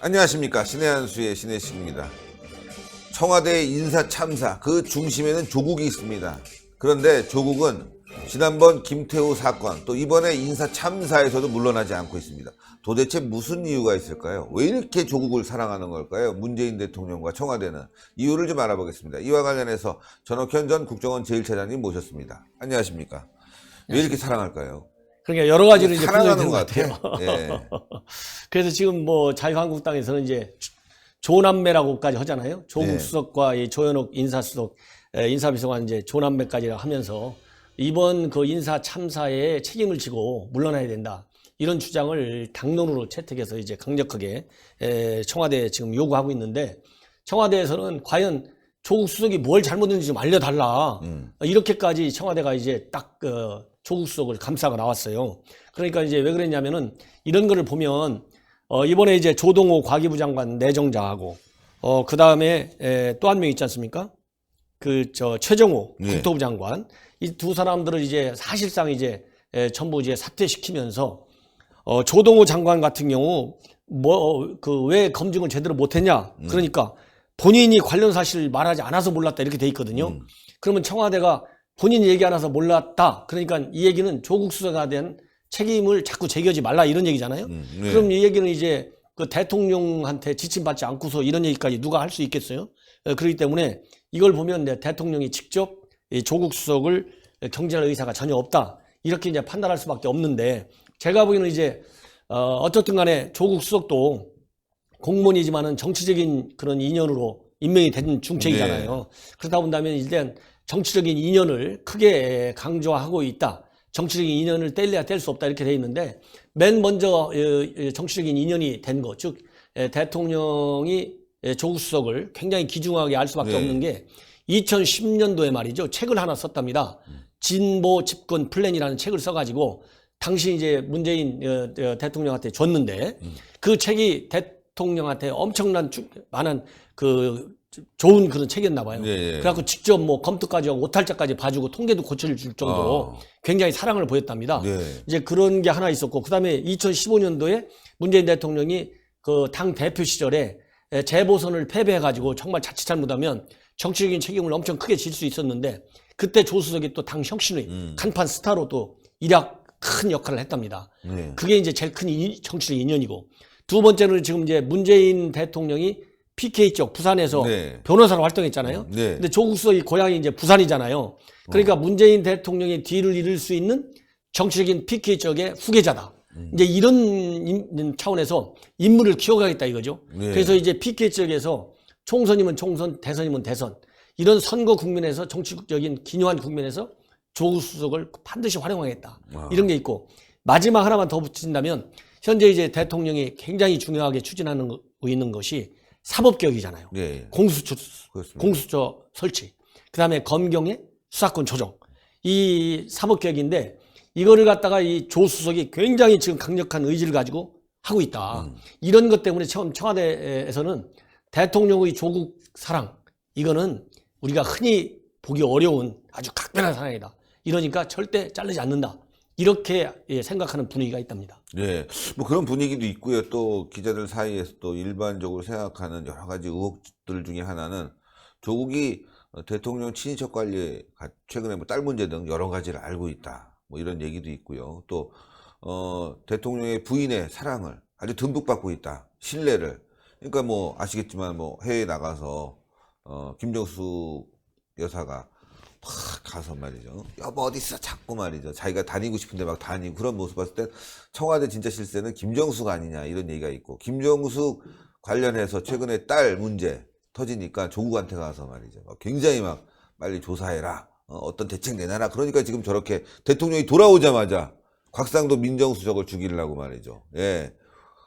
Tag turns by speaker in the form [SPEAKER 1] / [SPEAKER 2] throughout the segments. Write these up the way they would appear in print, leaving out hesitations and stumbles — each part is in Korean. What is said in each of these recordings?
[SPEAKER 1] 안녕하십니까. 신의 한수의 신혜식입니다. 청와대 인사 참사 그 중심에는 조국이 있습니다. 그런데 조국은 지난번 김태우 사건 또 이번에 인사 참사에서도 물러나지 않고 있습니다. 도대체 무슨 이유가 있을까요? 왜 이렇게 조국을 사랑하는 걸까요? 문재인 대통령과 청와대는 이유를 좀 알아보겠습니다. 이와 관련해서 전옥현 전 국정원 제1차장님 모셨습니다. 안녕하십니까. 왜 이렇게 사랑할까요?
[SPEAKER 2] 그러니까 여러 가지로 이제
[SPEAKER 1] 사랑하는 것
[SPEAKER 2] 같아요.
[SPEAKER 1] 예.
[SPEAKER 2] 그래서 지금 뭐 자유한국당에서는 이제 조남매라고까지 하잖아요. 조국
[SPEAKER 1] 네.
[SPEAKER 2] 수석과 이 조현옥 인사수석, 인사비서관 이제 조남매까지 하면서 이번 그 인사 참사에 책임을 지고 물러나야 된다. 이런 주장을 당론으로 채택해서 이제 강력하게 청와대에 지금 요구하고 있는데, 청와대에서는 과연 조국 수석이 뭘 잘못했는지 좀 알려달라. 이렇게까지 청와대가 이제 딱 조국 수석을 감싸고 나왔어요. 그러니까 이제 왜 그랬냐면은 이런 거를 보면 이번에 이제 조동호 과기부 장관 내정자하고 그 다음에 또 한 명 있지 않습니까? 최정호
[SPEAKER 1] 네.
[SPEAKER 2] 국토부 장관, 이 두 사람들을 이제 사실상 이제 전부 이제 사퇴시키면서 조동호 장관 같은 경우 왜 검증을 제대로 못했냐? 그러니까 본인이 관련 사실을 말하지 않아서 몰랐다 이렇게 돼 있거든요. 그러면 청와대가 본인이 얘기 안 해서 몰랐다. 그러니까 이 얘기는 조국 수석에 대한 책임을 자꾸 제기하지 말라 이런 얘기잖아요.
[SPEAKER 1] 네.
[SPEAKER 2] 그럼 이 얘기는 이제 그 대통령한테 지침받지 않고서 이런 얘기까지 누가 할 수 있겠어요? 그렇기 때문에 이걸 보면 대통령이 직접 조국 수석을 경질할 의사가 전혀 없다. 이렇게 이제 판단할 수밖에 없는데, 제가 보기에는 이제 어쨌든 간에 조국 수석도 공무원이지만은 정치적인 그런 인연으로 임명이 된 중책이잖아요.
[SPEAKER 1] 네.
[SPEAKER 2] 그러다 본다면 일단 정치적인 인연을 크게 강조하고 있다. 정치적인 인연을 뗄래야 뗄 수 없다 이렇게 돼 있는데, 맨 먼저 정치적인 인연이 된 거, 즉 대통령이 조국 수석을 굉장히 귀중하게 알 수밖에
[SPEAKER 1] 네.
[SPEAKER 2] 없는 게 2010년도에 말이죠. 책을 하나 썼답니다. 진보 집권 플랜이라는 책을 써가지고 당시 이제 문재인 대통령한테 줬는데, 그 책이 대통령한테 엄청난 많은 좋은 그런 책이었나 봐요.
[SPEAKER 1] 네.
[SPEAKER 2] 그래갖고 직접 뭐 검토까지 하고 오탈자까지 봐주고 통계도 고쳐줄 정도로 굉장히 사랑을 보였답니다.
[SPEAKER 1] 네.
[SPEAKER 2] 이제 그런 게 하나 있었고, 그 다음에 2015년도에 문재인 대통령이 그 당 대표 시절에 재보선을 패배해가지고 정말 자칫 잘못하면 정치적인 책임을 엄청 크게 질 수 있었는데, 그때 조 수석이 또 당 혁신의 간판 스타로 또 일약 큰 역할을 했답니다.
[SPEAKER 1] 네.
[SPEAKER 2] 그게 이제 제일 큰 정치적 인연이고, 두 번째는 지금 이제 문재인 대통령이 PK 쪽 부산에서
[SPEAKER 1] 네.
[SPEAKER 2] 변호사로 활동했잖아요.
[SPEAKER 1] 네.
[SPEAKER 2] 근데 조국 수석이 고향이 이제 부산이잖아요. 그러니까 문재인 대통령의 뒤를 이을 수 있는 정치적인 PK 쪽의 후계자다. 이제 이런 차원에서 인물을 키워가겠다 이거죠.
[SPEAKER 1] 네.
[SPEAKER 2] 그래서 이제 PK 쪽에서 총선이면 총선, 대선이면 대선, 이런 선거 국면에서 정치적인 기묘한 국면에서 조국 수석을 반드시 활용하겠다. 이런 게 있고, 마지막 하나만 더 붙인다면 현재 이제 대통령이 굉장히 중요하게 추진하고 있는 것이 사법개혁이잖아요.
[SPEAKER 1] 네.
[SPEAKER 2] 공수처 설치, 그 다음에 검경의 수사권 조정, 이 사법개혁인데, 이거를 갖다가 이 조 수석이 굉장히 지금 강력한 의지를 가지고 하고 있다. 이런 것 때문에 처음 청와대에서는 대통령의 조국 사랑, 이거는 우리가 흔히 보기 어려운 아주 각별한 사랑이다. 이러니까 절대 자르지 않는다. 이렇게 생각하는 분위기가 있답니다.
[SPEAKER 1] 네, 뭐 그런 분위기도 있고요. 또 기자들 사이에서 또 일반적으로 생각하는 여러 가지 의혹들 중에 하나는 조국이 대통령 친인척 관리에 최근에 뭐 딸 문제 등 여러 가지를 알고 있다. 뭐 이런 얘기도 있고요. 또 대통령의 부인의 사랑을 아주 듬뿍 받고 있다. 신뢰를. 그러니까 뭐 아시겠지만 뭐 해외에 나가서 김정숙 여사가 막 가서 말이죠. 여보 어디 있어? 자꾸 말이죠. 자기가 다니고 싶은데 막 다니고 그런 모습 봤을 때 청와대 진짜 실세는 김정숙 아니냐 이런 얘기가 있고, 김정숙 관련해서 최근에 딸 문제 터지니까 조국한테 가서 말이죠. 굉장히 막 빨리 조사해라. 어떤 대책 내놔라. 그러니까 지금 저렇게 대통령이 돌아오자마자 곽상도 민정수석을 죽이려고 말이죠. 예.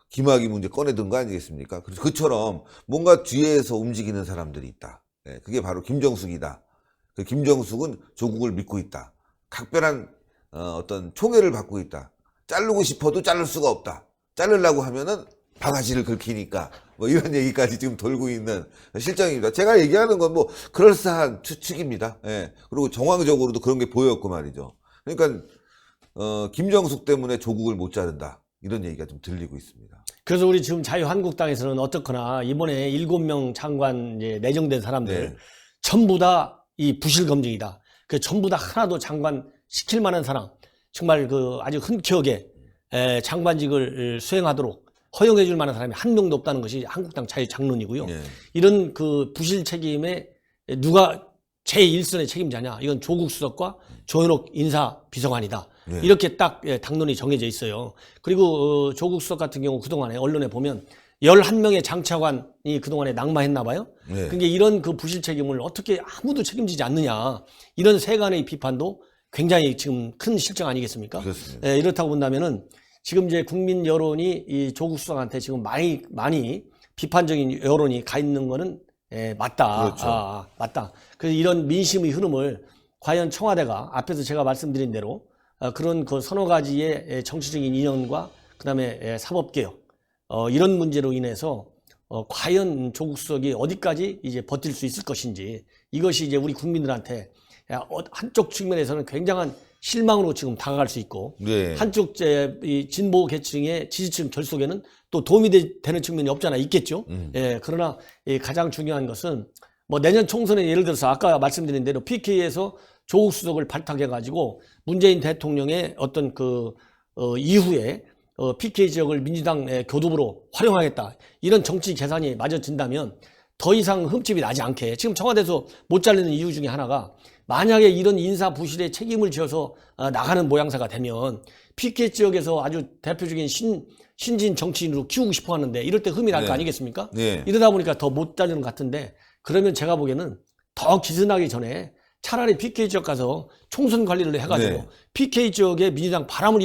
[SPEAKER 1] 김학의 문제 꺼내든 거 아니겠습니까? 그래서 그처럼 뭔가 뒤에서 움직이는 사람들이 있다. 예. 그게 바로 김정숙이다. 그 김정숙은 조국을 믿고 있다. 각별한 어떤 총애를 받고 있다. 자르고 싶어도 자를 수가 없다. 자르려고 하면은 바가지를 긁히니까 뭐 이런 얘기까지 지금 돌고 있는 실정입니다. 제가 얘기하는 건 뭐 그럴싸한 추측입니다. 예. 그리고 정황적으로도 그런 게 보였고 말이죠. 그러니까 김정숙 때문에 조국을 못 자른다 이런 얘기가 좀 들리고 있습니다.
[SPEAKER 2] 그래서 우리 지금 자유한국당에서는 어떻거나 이번에 7명 장관 이제 내정된 사람들
[SPEAKER 1] 네.
[SPEAKER 2] 전부 다 이 부실 검증이다. 그 전부 다 하나도 장관 시킬 만한 사람, 정말 그 아주 흔쾌하게 장관직을 수행하도록 허용해 줄 만한 사람이 한 명도 없다는 것이 한국당 자유장론이고요.
[SPEAKER 1] 네.
[SPEAKER 2] 이런 그 부실 책임에 누가 제1선의 책임자냐? 이건 조국 수석과 조현옥 인사비서관이다.
[SPEAKER 1] 네.
[SPEAKER 2] 이렇게 딱 당론이 정해져 있어요. 그리고 조국 수석 같은 경우 그동안에 언론에 보면 11명의 장차관이 그동안에 낙마했나 봐요.
[SPEAKER 1] 네.
[SPEAKER 2] 그러니까 이런 그 부실 책임을 어떻게 아무도 책임지지 않느냐. 이런 세간의 비판도 굉장히 지금 큰 실정 아니겠습니까?
[SPEAKER 1] 그렇습니다.
[SPEAKER 2] 이렇다고 본다면은 지금 이제 국민 여론이 이 조국 수석한테 지금 많이 비판적인 여론이 가 있는 거는 맞다.
[SPEAKER 1] 그렇죠.
[SPEAKER 2] 맞다. 그래서 이런 민심의 흐름을 과연 청와대가 앞에서 제가 말씀드린 대로 그런 그 서너 가지의 정치적인 이념과 그다음에 사법개혁 이런 문제로 인해서 과연 조국 수석이 어디까지 이제 버틸 수 있을 것인지 이것이 이제 우리 국민들한테 한쪽 측면에서는 굉장한 실망으로 지금 다가갈 수 있고
[SPEAKER 1] 네.
[SPEAKER 2] 한쪽 이 진보 계층의 지지층 결속에는 또 도움이 되는 측면이 없잖아 있겠죠. 그러나 가장 중요한 것은 뭐 내년 총선에 예를 들어서 아까 말씀드린 대로 PK에서 조국 수석을 발탁해 가지고 문재인 대통령의 어떤 그 이후에 PK 지역을 민주당 교두부로 활용하겠다 이런 정치 계산이 맞아진다면 더 이상 흠집이 나지 않게 지금 청와대에서 못 잘리는 이유 중에 하나가 만약에 이런 인사 부실에 책임을 지어서 나가는 모양새가 되면 PK 지역에서 아주 대표적인 신진 정치인으로 키우고 싶어 하는데 이럴 때 흠이 날 거
[SPEAKER 1] 네.
[SPEAKER 2] 아니겠습니까?
[SPEAKER 1] 네.
[SPEAKER 2] 이러다 보니까 더 못 잘리는 것 같은데 그러면 제가 보기에는 더 기승하기 전에 차라리 PK 지역 가서 총선 관리를 해가지고
[SPEAKER 1] 네.
[SPEAKER 2] PK 지역에 민주당 바람을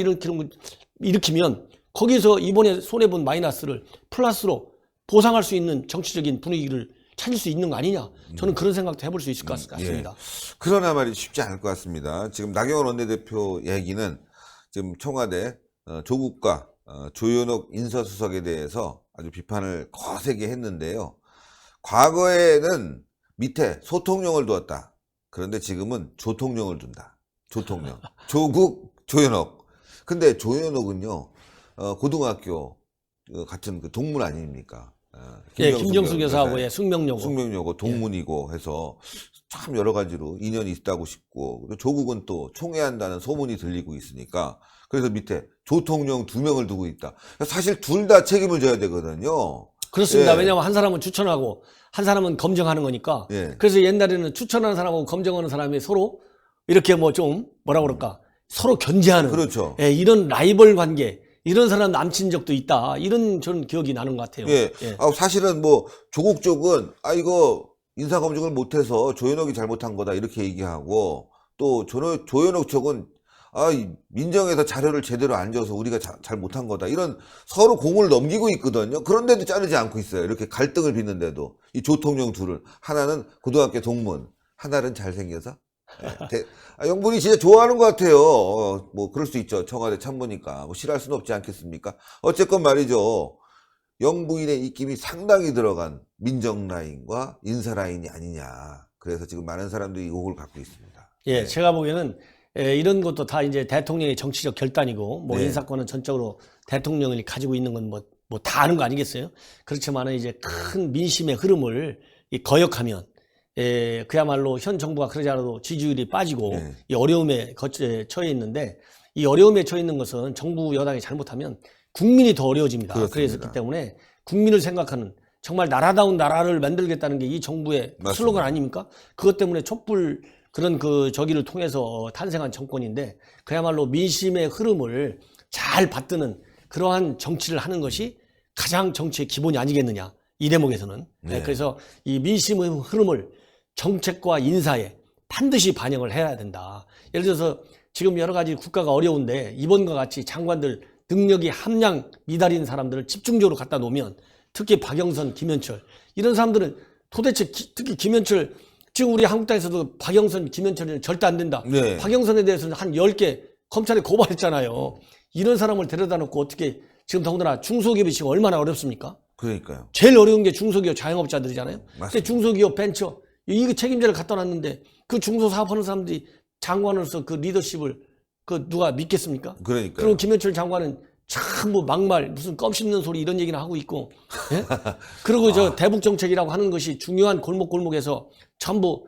[SPEAKER 2] 일으키면 거기서 이번에 손해본 마이너스를 플러스로 보상할 수 있는 정치적인 분위기를 찾을 수 있는 거 아니냐. 저는 그런 생각도 해볼 수 있을 것 같습니다.
[SPEAKER 1] 예. 그러나 말이 쉽지 않을 것 같습니다. 지금 나경원 원내대표 얘기는 지금 청와대 조국과 조현옥 인사수석에 대해서 아주 비판을 거세게 했는데요. 과거에는 밑에 소통령을 두었다. 그런데 지금은 조통령을 둔다. 조통령. 조국, 조현옥. 근데 조현옥은요, 고등학교 같은 그 동문 아닙니까?
[SPEAKER 2] 김정숙 여사하고의 숙명여고.
[SPEAKER 1] 숙명여고 동문이고 해서 참 여러 가지로 인연이 있다고 싶고, 그리고 조국은 또 총애한다는 소문이 들리고 있으니까, 그래서 밑에 조통령 2명을 두고 있다. 사실 둘 다 책임을 져야 되거든요.
[SPEAKER 2] 그렇습니다.
[SPEAKER 1] 예.
[SPEAKER 2] 왜냐하면 한 사람은 추천하고 한 사람은 검증하는 거니까.
[SPEAKER 1] 예.
[SPEAKER 2] 그래서 옛날에는 추천하는 사람하고 검증하는 사람이 서로 이렇게 뭐 좀 뭐라 그럴까 서로 견제하는
[SPEAKER 1] 그렇죠.
[SPEAKER 2] 이런 라이벌 관계 이런 사람 남친 적도 있다. 이런 저는 기억이 나는 것 같아요.
[SPEAKER 1] 예. 사실은 뭐 조국 쪽은 이거 인사검증을 못해서 조현옥이 잘못한 거다 이렇게 얘기하고 또 조현옥 쪽은 민정에서 자료를 제대로 안 줘서 우리가 잘 못한 거다 이런 서로 공을 넘기고 있거든요. 그런데도 자르지 않고 있어요. 이렇게 갈등을 빚는데도 이 조통령 둘을 하나는 고등학교 동문 하나는 잘생겨서 영분이 진짜 좋아하는 것 같아요. 뭐 그럴 수 있죠. 청와대 참모니까 뭐 싫어할 수는 없지 않겠습니까? 어쨌건 말이죠. 영부인의 입김이 상당히 들어간 민정 라인과 인사 라인이 아니냐. 그래서 지금 많은 사람들이 의혹을 갖고 있습니다.
[SPEAKER 2] 예, 제가 보기에는 이런 것도 다 이제 대통령의 정치적 결단이고 뭐
[SPEAKER 1] 네.
[SPEAKER 2] 인사권은 전적으로 대통령이 가지고 있는 건 뭐 다 아는 거 아니겠어요? 그렇지만은 이제 큰 민심의 흐름을 거역하면 그야말로 현 정부가 그러지 않아도 지지율이 빠지고
[SPEAKER 1] 네.
[SPEAKER 2] 이 어려움에 처해 있는데 이 어려움에 처해 있는 것은 정부 여당이 잘못하면 국민이 더 어려워집니다.
[SPEAKER 1] 그렇습니다.
[SPEAKER 2] 그렇기 때문에 국민을 생각하는 정말 나라다운 나라를 만들겠다는 게 이 정부의
[SPEAKER 1] 맞습니다.
[SPEAKER 2] 슬로건 아닙니까? 그것 때문에 촛불 그런 저기를 통해서 탄생한 정권인데 그야말로 민심의 흐름을 잘 받드는 그러한 정치를 하는 것이 가장 정치의 기본이 아니겠느냐. 이 대목에서는.
[SPEAKER 1] 네.
[SPEAKER 2] 그래서 이 민심의 흐름을 정책과 인사에 반드시 반영을 해야 된다. 예를 들어서 지금 여러 가지 국가가 어려운데 이번과 같이 장관들 능력이 함량 미달인 사람들을 집중적으로 갖다 놓으면 특히 박영선, 김현철 이런 사람들은 도대체 특히 김현철 지금 우리 한국당에서도 박영선, 김현철은 절대 안 된다.
[SPEAKER 1] 네.
[SPEAKER 2] 박영선에 대해서는 한 10개 검찰에 고발했잖아요. 이런 사람을 데려다 놓고 어떻게 지금 더군다나 중소기업이 지금 얼마나 어렵습니까?
[SPEAKER 1] 그러니까요.
[SPEAKER 2] 제일 어려운 게 중소기업 자영업자들이잖아요.
[SPEAKER 1] 맞습니다.
[SPEAKER 2] 근데 중소기업 벤처 이거 책임자를 갖다 놨는데 그 중소사업하는 사람들이 장관으로서 그 리더십을 그 누가 믿겠습니까?
[SPEAKER 1] 그러니까요.
[SPEAKER 2] 그리고 김현철 장관은 전부 막말, 무슨 껌 씹는 소리 이런 얘기나 하고 있고, 예? 그리고 저 대북 정책이라고 하는 것이 중요한 골목골목에서 전부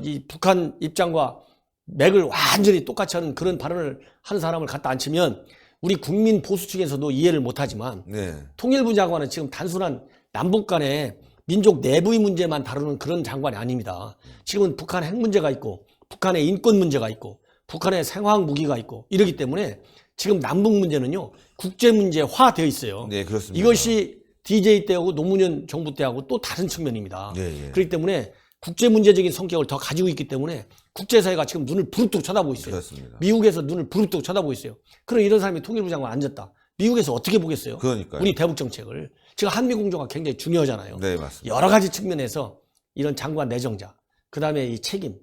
[SPEAKER 2] 이 북한 입장과 맥을 완전히 똑같이 하는 그런 발언을 하는 사람을 갖다 앉히면 우리 국민 보수 측에서도 이해를 못하지만
[SPEAKER 1] 네.
[SPEAKER 2] 통일부 장관은 지금 단순한 남북 간의 민족 내부의 문제만 다루는 그런 장관이 아닙니다. 지금은 북한 핵 문제가 있고 북한의 인권 문제가 있고 북한의 생화학 무기가 있고 이러기 때문에 지금 남북 문제는요 국제 문제화되어 있어요.
[SPEAKER 1] 네, 그렇습니다.
[SPEAKER 2] 이것이 DJ 때하고 노무현 정부 때하고 또 다른 측면입니다.
[SPEAKER 1] 예, 예.
[SPEAKER 2] 그렇기 때문에 국제 문제적인 성격을 더 가지고 있기 때문에 국제사회가 지금 눈을 부릅뜨고 쳐다보고 있어요.
[SPEAKER 1] 그렇습니다.
[SPEAKER 2] 미국에서 눈을 부릅뜨고 쳐다보고 있어요. 그럼 이런 사람이 통일부 장관 앉았다. 미국에서 어떻게 보겠어요?
[SPEAKER 1] 그러니까요.
[SPEAKER 2] 우리 대북 정책을. 지금 한미 공조가 굉장히 중요하잖아요.
[SPEAKER 1] 네, 맞습니다.
[SPEAKER 2] 여러 가지 측면에서 이런 장관 내정자, 그다음에 이 책임,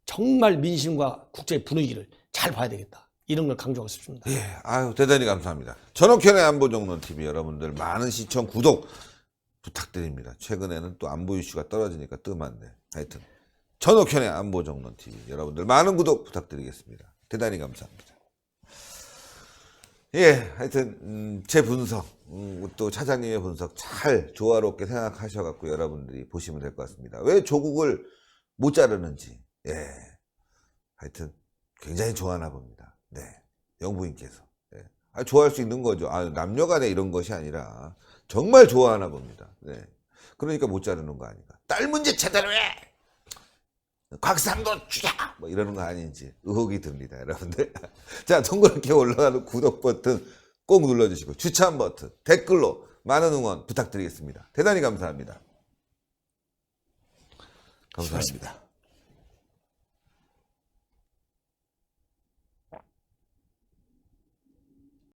[SPEAKER 2] 정말 민심과 국제 분위기를 잘 봐야 되겠다. 이런 걸 강조하고 싶습니다.
[SPEAKER 1] 예, 아유, 대단히 감사합니다. 전옥현의 안보정론TV 여러분들 많은 시청, 구독 부탁드립니다. 최근에는 또 안보 이슈가 떨어지니까 뜸한데. 하여튼, 전옥현의 안보정론TV 여러분들 많은 구독 부탁드리겠습니다. 대단히 감사합니다. 예, 하여튼, 제 분석, 또 차장님의 분석 잘 조화롭게 생각하셔갖고 여러분들이 보시면 될 것 같습니다. 왜 조국을 못 자르는지, 예. 하여튼, 굉장히 좋아하나 봅니다. 네. 영부인께서. 네. 좋아할 수 있는 거죠. 남녀 간에 이런 것이 아니라 정말 좋아하나 봅니다. 네. 그러니까 못 자르는 거 아닌가. 딸 문제 제대로 해! 곽상도 죽여! 뭐 이러는 거 아닌지 의혹이 듭니다, 여러분들. 자, 동그랗게 올라가는 구독 버튼 꼭 눌러주시고 추천 버튼, 댓글로 많은 응원 부탁드리겠습니다. 대단히 감사합니다. 감사합니다.